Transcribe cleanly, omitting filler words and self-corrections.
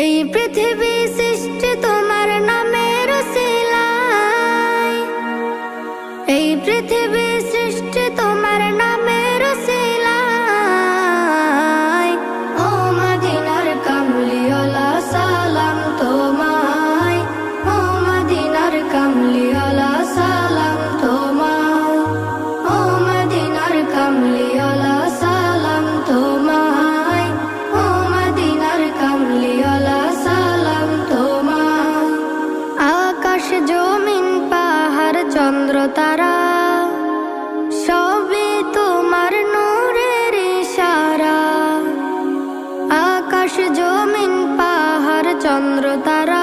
এই পৃথিবী সৃষ্টি তোমার নামের উসিলায়, এই পৃথিবী সৃষ্টি তোমার নামের উসিলায়। ও মদিনার কামলিওয়ালা সালাম তোমায়, ও মদিনার কামলিওয়ালা সালাম তোমায়, ও মদিনার কামলিওয়ালা সালাম তোমায়, ও মদিনার কামলিওয়ালা সালাম তোমায়। আকাশ জমিন পাহাড় চন্দ্র তারা সবই তোমার নূরের ইশারা। আকাশ জমিন পাহাড় চন্দ্র তারা